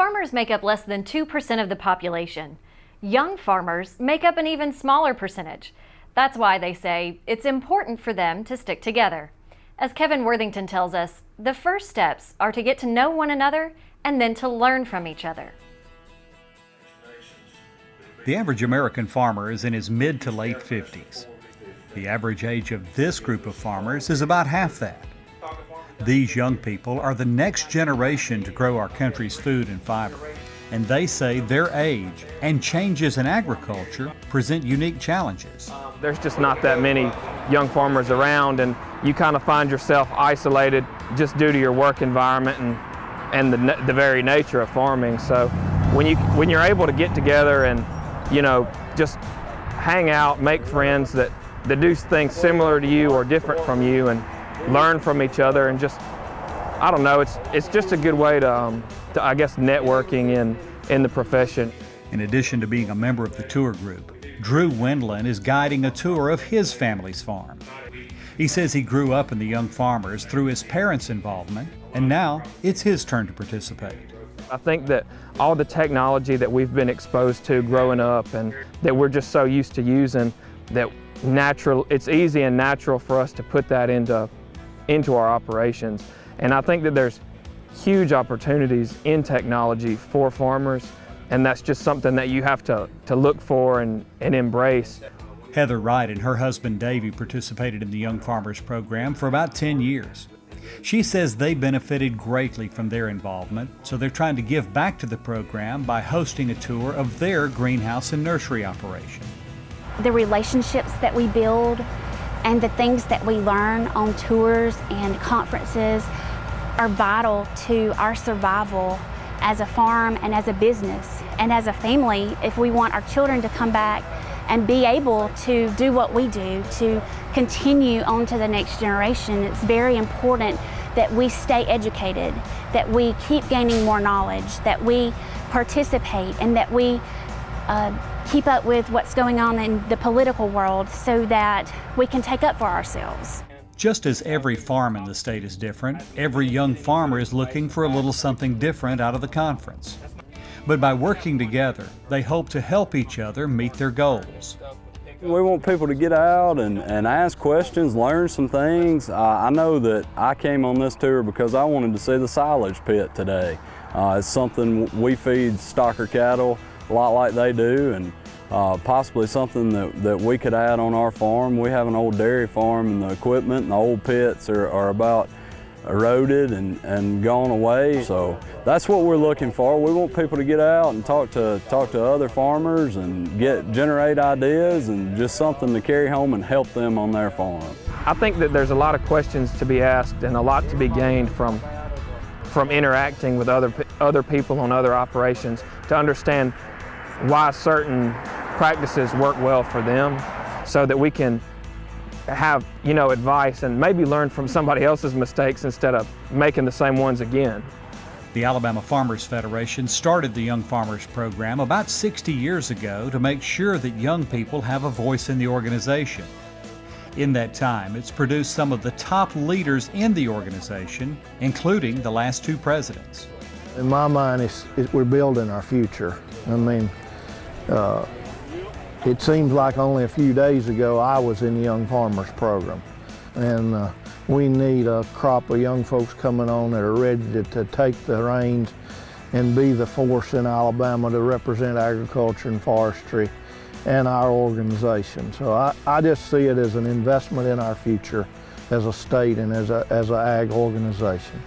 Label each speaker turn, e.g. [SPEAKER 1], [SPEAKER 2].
[SPEAKER 1] farmers make up less than 2% of the population. Young farmers make up an even smaller percentage. That's why they say it's important for them to stick together. As Kevin Worthington tells us, the first steps are to get to know one another and then to learn from each other.
[SPEAKER 2] The average American farmer is in his mid to late 50s. The average age of this group of farmers is about half that. These young people are the next generation to grow our country's food and fiber, and they say their age and changes in agriculture present unique challenges.
[SPEAKER 3] There's just not that many young farmers around, and you kind of find yourself isolated just due to your work environment and the very nature of farming. So when you're able to get together and just hang out, make friends that do things similar to you or different from you, and learn from each other, and just, I don't know, it's just a good way to I guess, networking in the profession.
[SPEAKER 2] In addition to being a member of the tour group, Drew Wendland is guiding a tour of his family's farm. He says he grew up in the Young Farmers through his parents' involvement, and now it's his turn to participate.
[SPEAKER 3] I think that all the technology that we've been exposed to growing up and that we're just so used to using, that it's easy and natural for us to put that into our operations. And I think that there's huge opportunities in technology for farmers, and that's just something that you have to look for and embrace.
[SPEAKER 2] Heather Wright and her husband Davey participated in the Young Farmers program for about 10 years. She says they benefited greatly from their involvement, so they're trying to give back to the program by hosting a tour of their greenhouse and nursery operation.
[SPEAKER 4] The relationships that we build and the things that we learn on tours and conferences are vital to our survival as a farm and as a business and as a family. If we want our children to come back and be able to do what we do, to continue on to the next generation, it's very important that we stay educated, that we keep gaining more knowledge, that we participate, and that we keep up with what's going on in the political world so that we can take up for ourselves.
[SPEAKER 2] Just as every farm in the state is different, every young farmer is looking for a little something different out of the conference. But by working together, they hope to help each other meet their goals.
[SPEAKER 5] We want people to get out and ask questions, learn some things. I know that I came on this tour because I wanted to see the silage pit today. It's something we feed stocker cattle a lot like they do, and possibly something that we could add on our farm. We have an old dairy farm, and the equipment and the old pits are about eroded and gone away. So that's what we're looking for. We want people to get out and talk to other farmers and generate ideas and just something to carry home and help them on their farm.
[SPEAKER 3] I think that there's a lot of questions to be asked and a lot to be gained from interacting with other people on other operations to understand why certain practices work well for them, so that we can have advice and maybe learn from somebody else's mistakes instead of making the same ones again.
[SPEAKER 2] The Alabama Farmers Federation started the Young Farmers program about 60 years ago to make sure that young people have a voice in the organization. In that time, it's produced some of the top leaders in the organization, including the last two presidents.
[SPEAKER 6] In my mind, we're building our future. I mean, it seems like only a few days ago I was in the Young Farmers program, and we need a crop of young folks coming on that are ready to take the reins and be the force in Alabama to represent agriculture and forestry and our organization. So I just see it as an investment in our future as a state and as an ag organization.